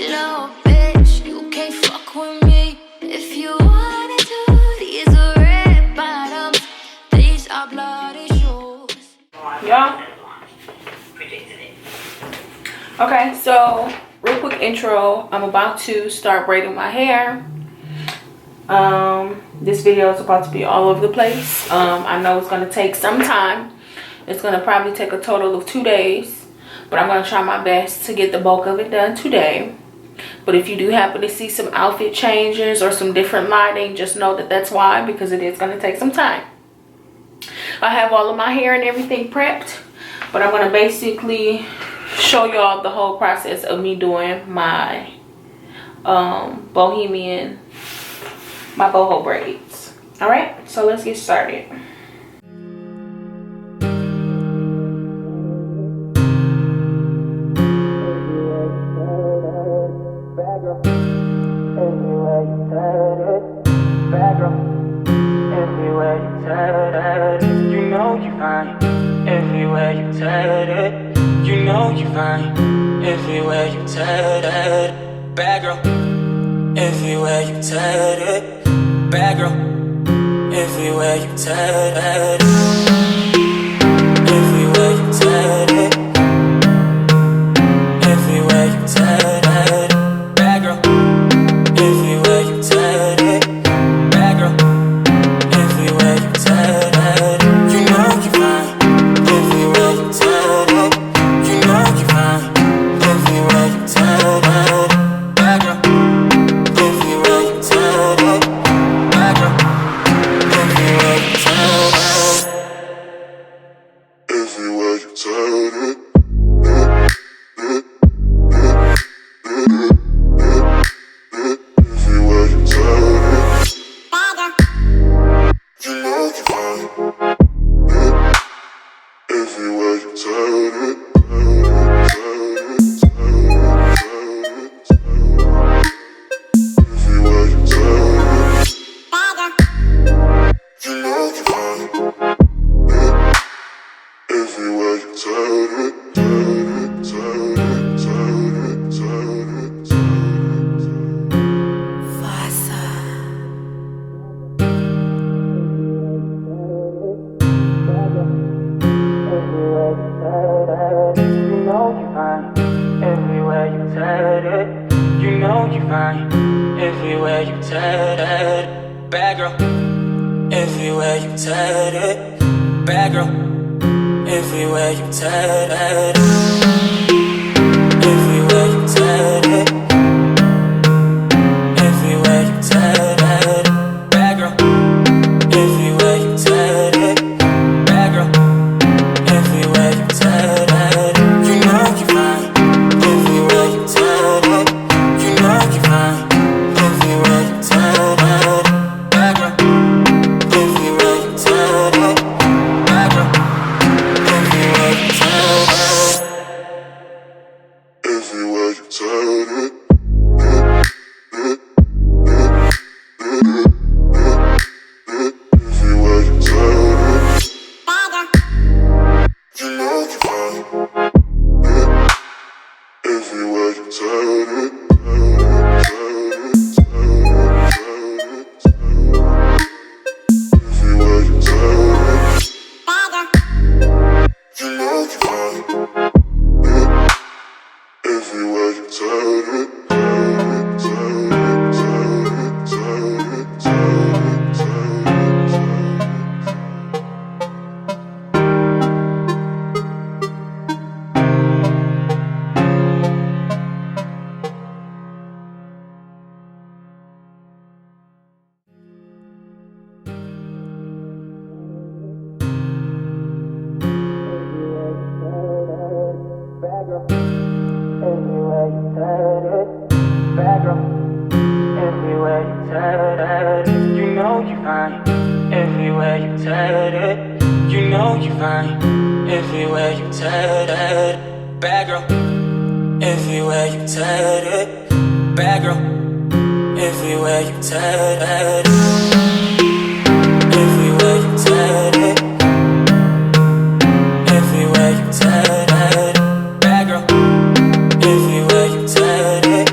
Hey little bitch, you can't fuck with me. If you wanted to, these are red bottoms. These are bloody shoes. Y'all. Okay, so real quick intro. I'm about to start braiding my hair. This video is about to be all over the place. I know it's going to take some time. It's going to probably take a total of 2 days, but I'm going to try my best to get the bulk of it done today. But if you do happen to see some outfit changes or some different lighting, just know that that's why, because it is going to take some time. I have all of my hair and everything prepped, but I'm going to basically show y'all the whole process of me doing my boho braids. All right, so let's get started. Everywhere you turn it, you know you fine. Everywhere you turn it, bad girl. Everywhere you turn it, bad girl. Everywhere you turn it, everywhere you turn it, everywhere you turn it, bad girl. Everywhere you turn it, bad girl. Everywhere you turn it, you know you fine. Everywhere you turn it, you know you fine. Everywhere you turn it, bad girl. Everywhere you turn it, bad girl. Everywhere you turn it, everywhere you turn it. Everywhere you turn it, bad girl. Everywhere you turn it, bad girl. Everywhere you turn it, everywhere you turn it, everywhere you turn it, bad girl. Everywhere you turn it, bad girl. Everywhere you turn it, you know you fine. Everywhere you turn it, you know you fine. Everywhere you turn it, bad girl. Everywhere you turn it, bad girl. Everywhere you turn it, everywhere you turn it. Everywhere you turn it, bad girl. Everywhere you turn it, you know you fine. Everywhere you turn it, you know you fine. Everywhere you turn it, bad girl. Everywhere you turn it, bad girl. Everywhere you turn it, everywhere you turn it, everywhere you turn it, bad girl. Everywhere you turn it,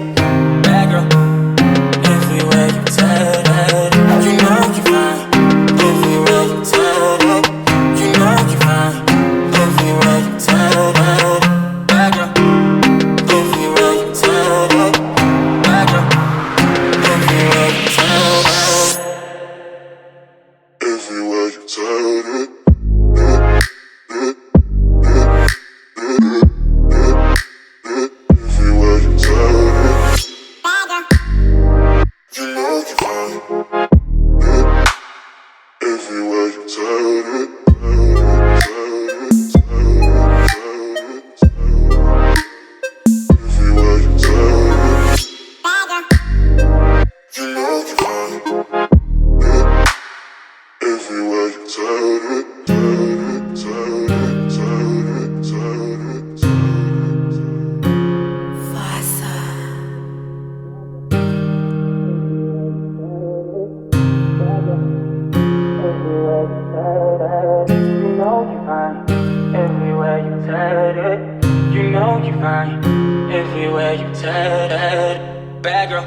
turn it. Bad girl,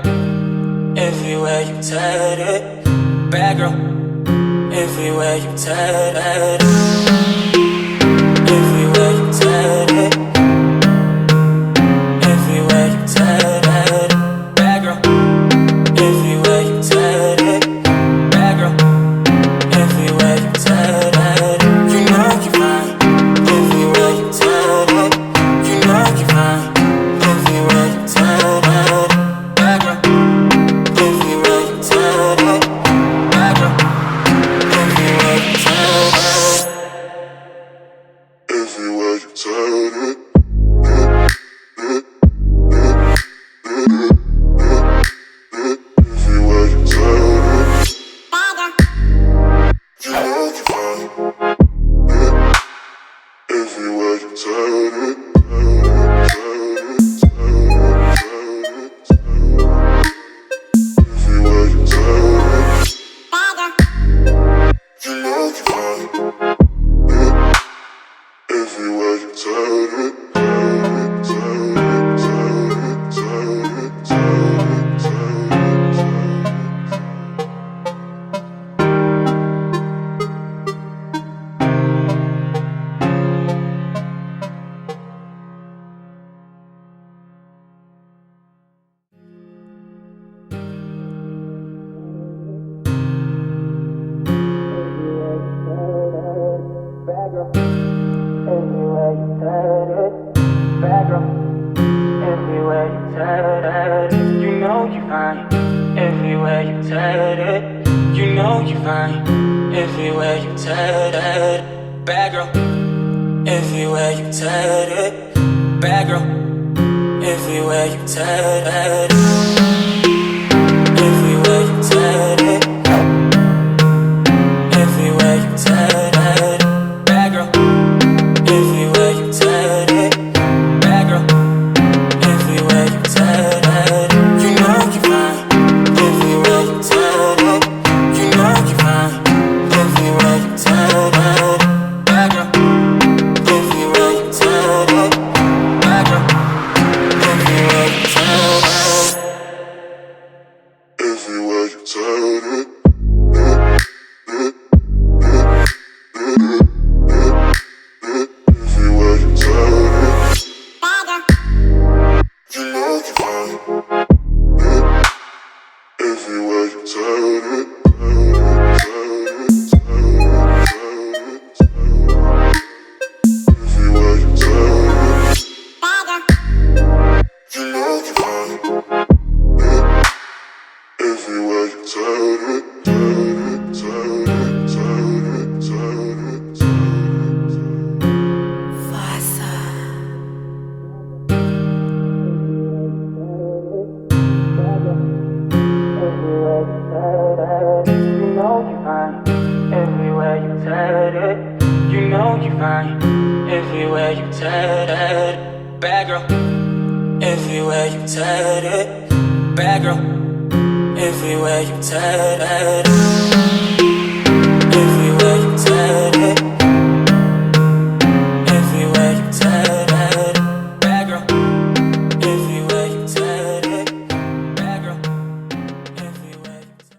everywhere you turn it. Bad girl, everywhere you turn it. Everywhere you turn it. Everywhere you turn it. Bad girl, everywhere you turn it. Bad girl, everywhere you turn it. You know you're fine. Everywhere you turn it. You know you're fine. Everywhere you turn it. Bad girl, everywhere you turn it. Bad girl, everywhere you turn it. Everywhere you turn it. Everywhere you turn it. You know you're fine. Everywhere you turn it. Everywhere you turn it. You know you're fine. Everywhere you turn it. Bad girl, everywhere you turn it. Bad girl, everywhere you turn it. You know you're fine. Everywhere you turn it. You know you're fine. Everywhere you turn it. Bad girl, everywhere you turn it. Bad girl, everywhere you turn it. Everywhere you turn it. Everywhere you turn it. Bad girl, everywhere you turn it. Bad girl, everywhere you turn it. You know you're fine. Everywhere you turn it. You know you're fine. Everywhere you turn it. Bad girl, everywhere you turn it. Bad girl, everywhere you turn it. Everywhere you turn it. Everywhere you turn it. You know you're fine. Everywhere you turn it. Everywhere you turn it. You know you're fine. Everywhere you turn it. You know you're fine. Everywhere you turn it. You know you're fine. Everywhere you turn it. Bad girl, everywhere you turn it. Bad girl, everywhere you turn it. Everywhere you turn it.